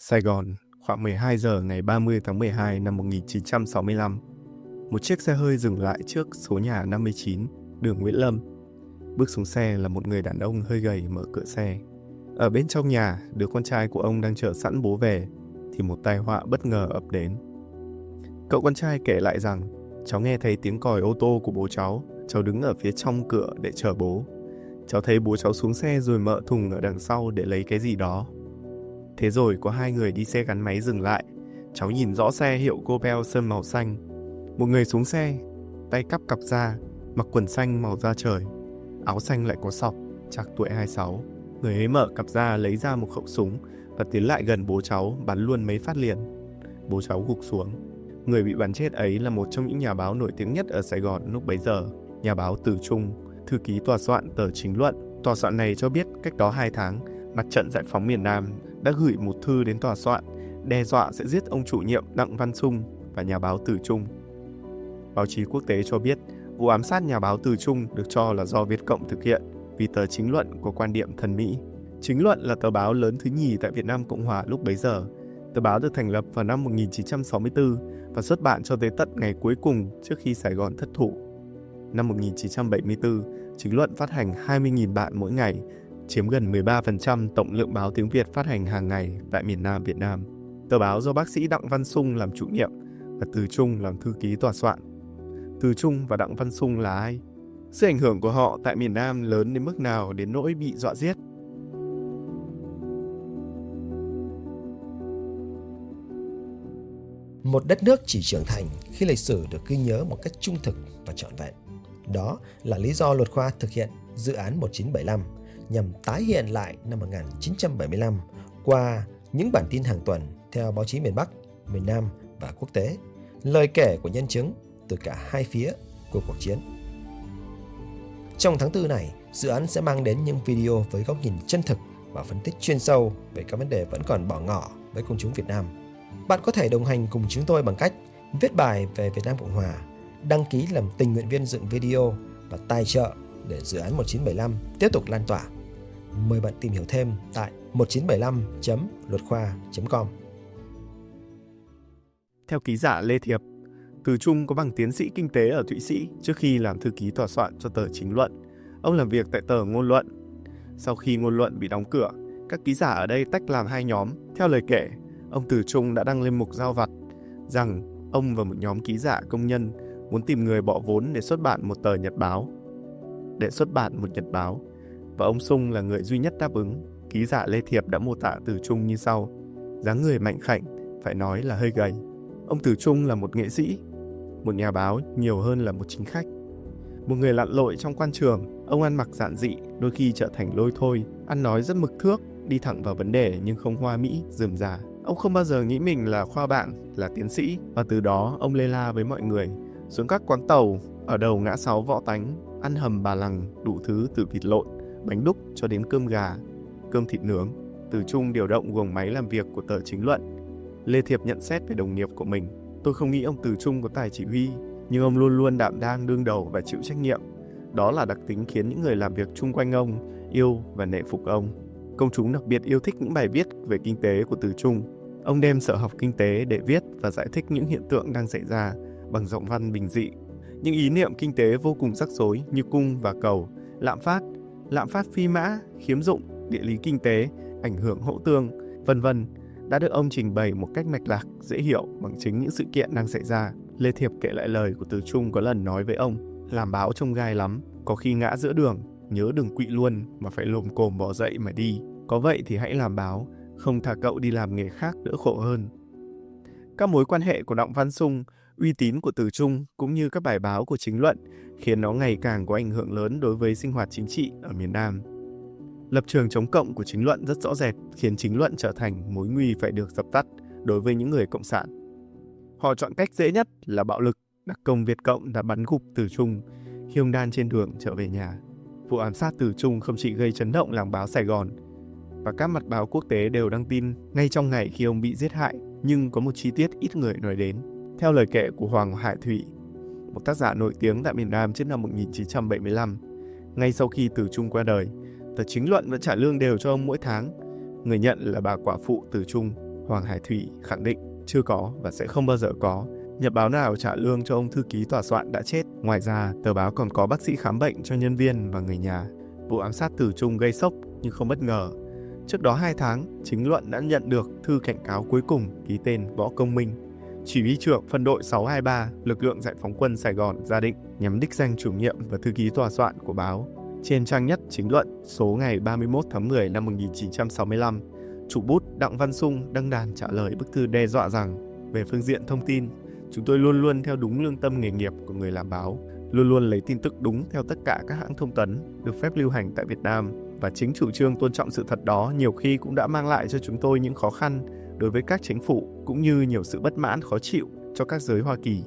Sài Gòn, khoảng 12 giờ ngày 30 tháng 12 năm 1965. Một chiếc xe hơi dừng lại trước số nhà 59, đường Nguyễn Lâm. Bước xuống xe là một người đàn ông hơi gầy mở cửa xe. Ở bên trong nhà, đứa con trai của ông đang chờ sẵn bố về, thì một tai họa bất ngờ ập đến. Cậu con trai kể lại rằng, cháu nghe thấy tiếng còi ô tô của bố cháu đứng ở phía trong cửa để chờ bố. Cháu thấy bố cháu xuống xe rồi mở thùng ở đằng sau để lấy cái gì đó. Thế rồi có hai người đi xe gắn máy dừng lại. Cháu nhìn rõ xe hiệu Copel sơn màu xanh. Một người xuống xe, tay cắp cặp da, mặc quần xanh màu da trời, áo xanh lại có sọc, trạc tuổi 26. Người ấy mở cặp da lấy ra một khẩu súng và tiến lại gần bố cháu, bắn luôn mấy phát liền. Bố cháu gục xuống. Người bị bắn chết ấy là một trong những nhà báo nổi tiếng nhất ở Sài Gòn lúc bấy giờ, nhà báo Từ Trung, thư ký tòa soạn tờ Chính Luận. Tòa soạn này cho biết cách đó 2 tháng, Mặt trận Giải phóng miền Nam đã gửi một thư đến tòa soạn đe dọa sẽ giết ông chủ nhiệm Đặng Văn Sung và nhà báo Từ Trung. Báo chí quốc tế cho biết vụ ám sát nhà báo Từ Trung được cho là do Việt Cộng thực hiện vì tờ Chính Luận có quan điểm thân Mỹ. Chính Luận là tờ báo lớn thứ nhì tại Việt Nam Cộng Hòa lúc bấy giờ. Tờ báo được thành lập vào năm 1964 và xuất bản cho tới tận ngày cuối cùng trước khi Sài Gòn thất thủ. Năm 1974, Chính Luận phát hành 20.000 bản mỗi ngày, chiếm gần 13% tổng lượng báo tiếng Việt phát hành hàng ngày tại miền Nam Việt Nam. Tờ báo do bác sĩ Đặng Văn Sung làm chủ nhiệm và Từ Trung làm thư ký tòa soạn. Từ Trung và Đặng Văn Sung là ai? Sự ảnh hưởng của họ tại miền Nam lớn đến mức nào đến nỗi bị dọa giết? Một đất nước chỉ trưởng thành khi lịch sử được ghi nhớ một cách trung thực và trọn vẹn. Đó là lý do Luật Khoa thực hiện dự án 1975 nhằm tái hiện lại năm 1975 qua những bản tin hàng tuần theo báo chí miền Bắc, miền Nam và quốc tế, lời kể của nhân chứng từ cả hai phía của cuộc chiến. Trong tháng 4 này, dự án sẽ mang đến những video với góc nhìn chân thực và phân tích chuyên sâu về các vấn đề vẫn còn bỏ ngỏ với công chúng Việt Nam. Bạn có thể đồng hành cùng chúng tôi bằng cách viết bài về Việt Nam Cộng Hòa, đăng ký làm tình nguyện viên dựng video và tài trợ để dự án 1975 tiếp tục lan tỏa. Mời bạn tìm hiểu thêm tại 1975.luotkhoa.com. Theo ký giả Lê Thiệp, Từ Trung có bằng tiến sĩ kinh tế ở Thụy Sĩ trước khi làm thư ký tòa soạn cho tờ Chính Luận. Ông làm việc tại tờ Ngôn Luận. Sau khi Ngôn Luận bị đóng cửa, các ký giả ở đây tách làm hai nhóm. Theo lời kể, ông Từ Trung đã đăng lên mục Giao vặt rằng ông và một nhóm ký giả công nhân muốn tìm người bỏ vốn để xuất bản một nhật báo. Và ông Sung là người duy nhất đáp ứng. Ký giả Lê Thiệp đã mô tả Từ Trung như sau: dáng người mạnh khảnh, phải nói là hơi gầy. Ông Từ Trung là một nghệ sĩ, một nhà báo nhiều hơn là một chính khách. Một người lặn lội trong quan trường, ông ăn mặc giản dị, đôi khi trở thành lôi thôi, ăn nói rất mực thước, đi thẳng vào vấn đề nhưng không hoa mỹ, rườm rà. Ông không bao giờ nghĩ mình là khoa bảng, là tiến sĩ, và từ đó ông lê la với mọi người, xuống các quán tàu, ở đầu ngã 6 Võ Tánh, ăn hầm bà lằng, đủ thứ từ vịt lộn, bánh đúc cho đến cơm gà, cơm thịt nướng. Từ Trung điều động guồng máy làm việc của tờ Chính Luận. Lê Thiệp nhận xét về đồng nghiệp của mình: tôi không nghĩ ông Từ Trung có tài chỉ huy, nhưng ông luôn luôn đảm đang đương đầu và chịu trách nhiệm. Đó là đặc tính khiến những người làm việc chung quanh ông yêu và nể phục ông. Công chúng đặc biệt yêu thích những bài viết về kinh tế của Từ Trung. Ông đem sở học kinh tế để viết và giải thích những hiện tượng đang xảy ra bằng giọng văn bình dị. Những ý niệm kinh tế vô cùng rắc rối như cung và cầu, lạm phát phi mã, khiếm dụng, địa lý kinh tế, ảnh hưởng hỗ tương, vân vân đã được ông trình bày một cách mạch lạc, dễ hiểu bằng chính những sự kiện đang xảy ra. Lê Thiệp kể lại lời của Từ Trung có lần nói với ông: làm báo trông gai lắm, có khi ngã giữa đường, nhớ đừng quỵ luôn mà phải lồm cồm bò dậy mà đi. Có vậy thì hãy làm báo, không thà cậu đi làm nghề khác đỡ khổ hơn. Các mối quan hệ của Đặng Văn Sung, uy tín của Từ Trung cũng như các bài báo của Chính Luận khiến nó ngày càng có ảnh hưởng lớn đối với sinh hoạt chính trị ở miền Nam. Lập trường chống cộng của Chính Luận rất rõ rệt, khiến Chính Luận trở thành mối nguy phải được dập tắt đối với những người cộng sản. Họ chọn cách dễ nhất là bạo lực. Đặc công Việt Cộng đã bắn gục Từ Trung khi ông đang trên đường trở về nhà. Vụ ám sát Từ Trung không chỉ gây chấn động làng báo Sài Gòn, và các mặt báo quốc tế đều đăng tin ngay trong ngày khi ông bị giết hại, nhưng có một chi tiết ít người nói đến. Theo lời kể của Hoàng Hải Thụy, một tác giả nổi tiếng tại miền Nam trước năm 1975, ngay sau khi Từ Trung qua đời, tờ Chính Luận vẫn trả lương đều cho ông mỗi tháng. Người nhận là bà quả phụ Từ Trung, Hoàng Hải Thủy khẳng định chưa có và sẽ không bao giờ có. Nhật báo nào trả lương cho ông thư ký tòa soạn đã chết. Ngoài ra, tờ báo còn có bác sĩ khám bệnh cho nhân viên và người nhà. Vụ ám sát Từ Trung gây sốc nhưng không bất ngờ. Trước đó 2 tháng, Chính Luận đã nhận được thư cảnh cáo cuối cùng ký tên Võ Công Minh, chỉ huy trưởng phân đội 623, lực lượng giải phóng quân Sài Gòn ra định nhằm đích danh chủ nhiệm và thư ký tòa soạn của báo. Trên trang nhất Chính Luận số ngày 31 tháng 10 năm 1965, chủ bút Đặng Văn Sung đăng đàn trả lời bức thư đe dọa rằng: về phương diện thông tin, chúng tôi luôn luôn theo đúng lương tâm nghề nghiệp của người làm báo, luôn luôn lấy tin tức đúng theo tất cả các hãng thông tấn được phép lưu hành tại Việt Nam, và chính chủ trương tôn trọng sự thật đó nhiều khi cũng đã mang lại cho chúng tôi những khó khăn đối với các chính phủ, cũng như nhiều sự bất mãn khó chịu cho các giới Hoa Kỳ.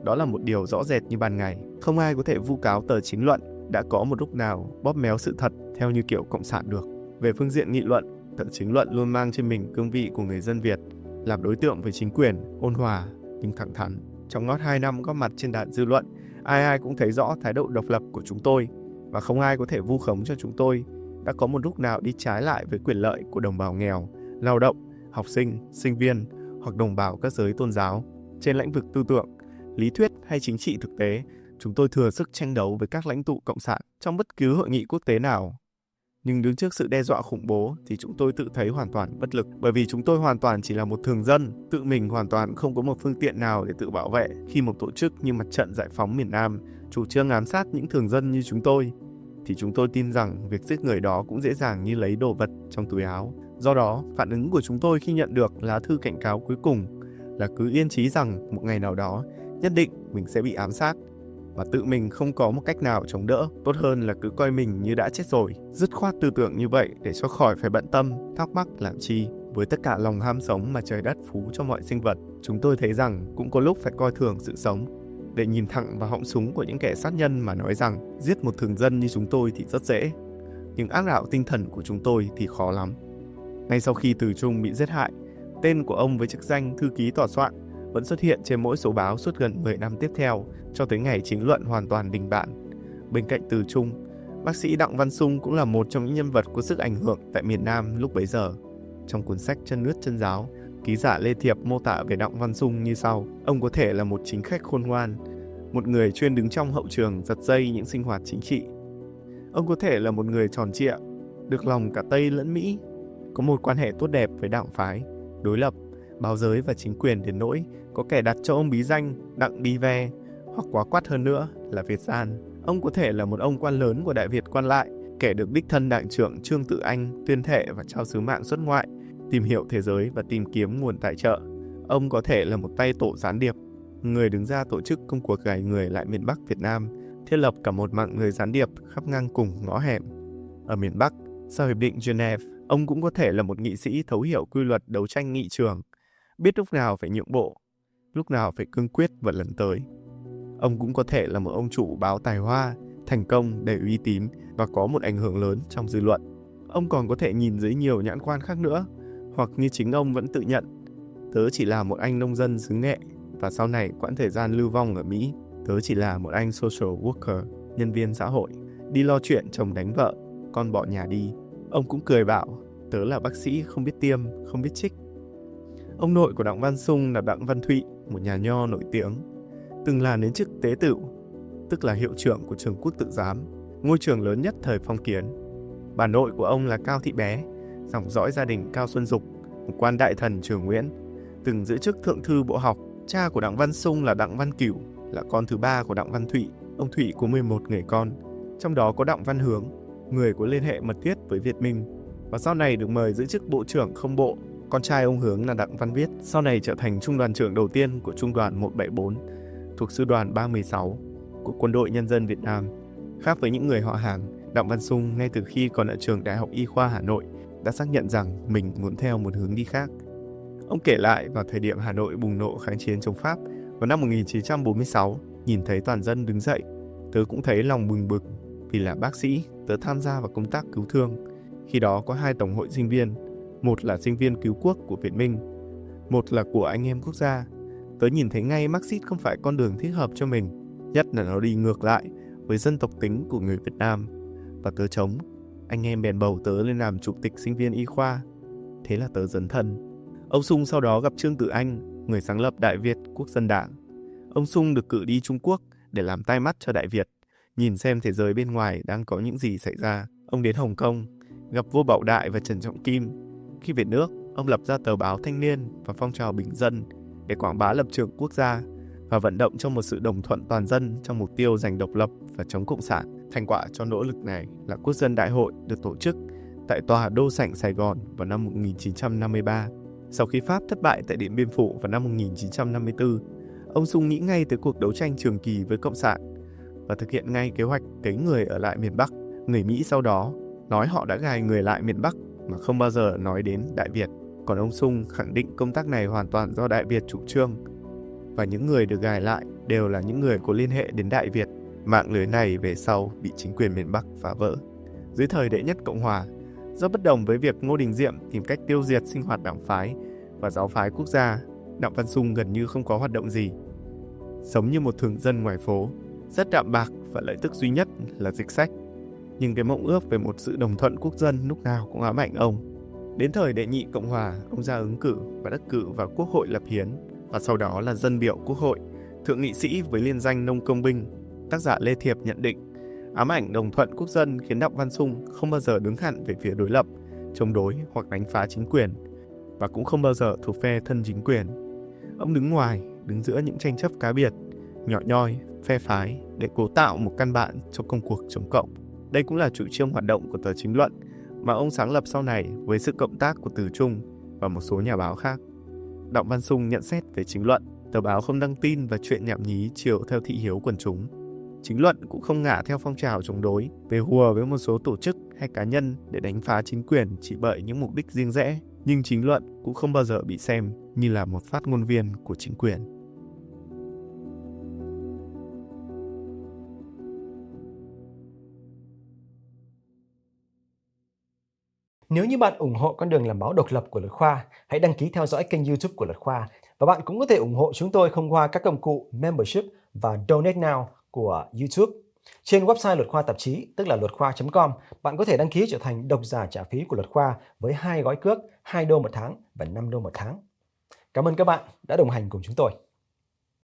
Đó là một điều rõ rệt như ban ngày. Không ai có thể vu cáo tờ Chính Luận đã có một lúc nào bóp méo sự thật theo như kiểu cộng sản được. Về phương diện nghị luận, tờ Chính Luận luôn mang trên mình cương vị của người dân Việt, làm đối tượng với chính quyền, ôn hòa nhưng thẳng thắn. Trong ngót 2 năm góp mặt trên đạn dư luận, ai cũng thấy rõ thái độ độc lập của chúng tôi, và không ai có thể vu khống cho chúng tôi đã có một lúc nào đi trái lại với quyền lợi của đồng bào nghèo, lao động, học sinh, sinh viên hoặc đồng bào các giới tôn giáo. Trên lĩnh vực tư tưởng, lý thuyết hay chính trị thực tế, chúng tôi thừa sức tranh đấu với các lãnh tụ cộng sản trong bất cứ hội nghị quốc tế nào. Nhưng đứng trước sự đe dọa khủng bố thì chúng tôi tự thấy hoàn toàn bất lực, bởi vì chúng tôi hoàn toàn chỉ là một thường dân, tự mình hoàn toàn không có một phương tiện nào để tự bảo vệ khi một tổ chức như Mặt trận Giải phóng miền Nam chủ trương ám sát những thường dân như chúng tôi, thì chúng tôi tin rằng việc giết người đó cũng dễ dàng như lấy đồ vật trong túi áo. Do đó, phản ứng của chúng tôi khi nhận được lá thư cảnh cáo cuối cùng là cứ yên chí rằng một ngày nào đó nhất định mình sẽ bị ám sát, và tự mình không có một cách nào chống đỡ. Tốt hơn là cứ coi mình như đã chết rồi. Dứt khoát tư tưởng như vậy để cho khỏi phải bận tâm, thắc mắc làm chi. Với tất cả lòng ham sống mà trời đất phú cho mọi sinh vật, chúng tôi thấy rằng cũng có lúc phải coi thường sự sống, để nhìn thẳng vào họng súng của những kẻ sát nhân mà nói rằng giết một thường dân như chúng tôi thì rất dễ, nhưng ác đạo tinh thần của chúng tôi thì khó lắm. Ngay sau khi Từ Trung bị giết hại, tên của ông với chức danh thư ký tòa soạn vẫn xuất hiện trên mỗi số báo suốt gần 10 năm tiếp theo, cho tới ngày Chính Luận hoàn toàn đình bản. Bên cạnh Từ Trung, bác sĩ Đặng Văn Sung cũng là một trong những nhân vật có sức ảnh hưởng tại miền Nam lúc bấy giờ. Trong cuốn sách Chân Nước Chân Giáo, ký giả Lê Thiệp mô tả về Đặng Văn Sung như sau: ông có thể là một chính khách khôn ngoan, một người chuyên đứng trong hậu trường giật dây những sinh hoạt chính trị. Ông có thể là một người tròn trịa, được lòng cả Tây lẫn Mỹ, có một quan hệ tốt đẹp với đảng phái, đối lập, báo giới và chính quyền đến nỗi có kẻ đặt cho ông bí danh Đặng Đi Ve, hoặc quá quát hơn nữa là Việt Gian. Ông có thể là một ông quan lớn của Đại Việt quan lại, kẻ được đích thân Đảng trưởng Trương Tự Anh tuyên thệ và trao sứ mạng xuất ngoại, tìm hiểu thế giới và tìm kiếm nguồn tài trợ. Ông có thể là một tay tổ gián điệp, người đứng ra tổ chức công cuộc gài người lại miền Bắc Việt Nam, thiết lập cả một mạng người gián điệp khắp ngang cùng ngõ hẻm. Ở miền Bắc, sau Hiệp định Geneva, ông cũng có thể là một nghị sĩ thấu hiểu quy luật đấu tranh nghị trường, biết lúc nào phải nhượng bộ, lúc nào phải cương quyết và lấn tới. Ông cũng có thể là một ông chủ báo tài hoa, thành công, đầy uy tín và có một ảnh hưởng lớn trong dư luận. Ông còn có thể nhìn dưới nhiều nhãn quan khác nữa, hoặc như chính ông vẫn tự nhận: tớ chỉ là một anh nông dân xứ Nghệ, và sau này quãng thời gian lưu vong ở Mỹ, tớ chỉ là một anh social worker, nhân viên xã hội, đi lo chuyện chồng đánh vợ, con bỏ nhà đi. Ông cũng cười bảo: tớ là bác sĩ không biết tiêm, không biết trích. Ông nội của Đặng Văn Sung là Đặng Văn Thụy, một nhà nho nổi tiếng, từng là đến chức tế tửu, tức là hiệu trưởng của trường Quốc Tự Giám, ngôi trường lớn nhất thời phong kiến. Bà nội của ông là Cao Thị Bé, dòng dõi gia đình Cao Xuân Dục, một quan đại thần Triều Nguyễn, từng giữ chức thượng thư bộ học. Cha của Đặng Văn Sung là Đặng Văn Cửu, là con thứ 3 của Đặng Văn Thụy. Ông Thụy có 11 người con, trong đó có Đặng Văn Hướng, người có liên hệ mật thiết với Việt Minh, và sau này được mời giữ chức bộ trưởng không bộ. Con trai ông Hướng là Đặng Văn Viết, sau này trở thành trung đoàn trưởng đầu tiên của trung đoàn 174, thuộc sư đoàn 316 của Quân đội Nhân dân Việt Nam. Khác với những người họ hàng, Đặng Văn Sung ngay từ khi còn ở trường Đại học Y khoa Hà Nội đã xác nhận rằng mình muốn theo một hướng đi khác. Ông kể lại vào thời điểm Hà Nội bùng nổ kháng chiến chống Pháp vào năm 1946, nhìn thấy toàn dân đứng dậy, tớ cũng thấy lòng bừng bừng. Vì là bác sĩ, tớ tham gia vào công tác cứu thương. Khi đó có 2 tổng hội sinh viên, một là sinh viên cứu quốc của Việt Minh, một là của anh em quốc gia. Tớ nhìn thấy ngay Marxist không phải con đường thích hợp cho mình, nhất là nó đi ngược lại với dân tộc tính của người Việt Nam. Và tớ chống. Anh em bèn bầu tớ lên làm chủ tịch sinh viên y khoa. Thế là tớ dấn thân. Ông Sung sau đó gặp Trương Tử Anh, người sáng lập Đại Việt Quốc dân Đảng. Ông Sung được cử đi Trung Quốc để làm tai mắt cho Đại Việt, nhìn xem thế giới bên ngoài đang có những gì xảy ra. Ông đến Hồng Kông, gặp vua Bảo Đại và Trần Trọng Kim. Khi về nước, ông lập ra tờ báo Thanh niên và phong trào bình dân để quảng bá lập trường quốc gia và vận động cho một sự đồng thuận toàn dân trong mục tiêu giành độc lập và chống cộng sản. Thành quả cho nỗ lực này là Quốc dân Đại hội được tổ chức tại tòa Đô Sảnh Sài Gòn vào năm 1953. Sau khi Pháp thất bại tại Điện Biên Phủ vào năm 1954, ông Sung nghĩ ngay tới cuộc đấu tranh trường kỳ với cộng sản và thực hiện ngay kế hoạch cấy người ở lại miền Bắc. Người Mỹ sau đó nói họ đã gài người lại miền Bắc mà không bao giờ nói đến Đại Việt. Còn ông Sung khẳng định công tác này hoàn toàn do Đại Việt chủ trương và những người được gài lại đều là những người có liên hệ đến Đại Việt. Mạng lưới này về sau bị chính quyền miền Bắc phá vỡ. Dưới thời Đệ nhất Cộng hòa, do bất đồng với việc Ngô Đình Diệm tìm cách tiêu diệt sinh hoạt đảng phái và giáo phái quốc gia, Đặng Văn Sung gần như không có hoạt động gì. Sống như một thường dân ngoài phố, rất đạm bạc và lợi tức duy nhất là dịch sách. Nhưng cái mộng ước về một sự đồng thuận quốc dân lúc nào cũng ám ảnh ông. Đến thời Đệ nhị Cộng hòa, ông ra ứng cử và đắc cử vào Quốc hội lập hiến và sau đó là dân biểu Quốc hội, thượng nghị sĩ với liên danh Nông Công binh. Tác giả Lê Thiệp nhận định, ám ảnh đồng thuận quốc dân khiến Đặng Văn Sung không bao giờ đứng hẳn về phía đối lập, chống đối hoặc đánh phá chính quyền, và cũng không bao giờ thuộc phe thân chính quyền. Ông đứng ngoài, đứng giữa những tranh chấp cá biệt, nhỏ nhoi, phe phái để cố tạo một căn bản cho công cuộc chống cộng. Đây cũng là chủ trương hoạt động của tờ Chính Luận mà ông sáng lập sau này với sự cộng tác của Từ Trung và một số nhà báo khác. Đặng Văn Sung nhận xét về Chính Luận, tờ báo không đăng tin và chuyện nhảm nhí chiều theo thị hiếu quần chúng. Chính Luận cũng không ngả theo phong trào chống đối, về hùa với một số tổ chức hay cá nhân để đánh phá chính quyền chỉ bởi những mục đích riêng rẽ. Nhưng Chính Luận cũng không bao giờ bị xem như là một phát ngôn viên của chính quyền. Nếu như bạn ủng hộ con đường làm báo độc lập của Luật Khoa, hãy đăng ký theo dõi kênh YouTube của Luật Khoa. Và bạn cũng có thể ủng hộ chúng tôi thông qua các công cụ Membership và Donate Now của YouTube. Trên website Luật Khoa tạp chí, tức là luatkhoi.com, bạn có thể đăng ký trở thành độc giả trả phí của Luật Khoa với 2 gói cước, $2 một tháng và $5 một tháng. Cảm ơn các bạn đã đồng hành cùng chúng tôi.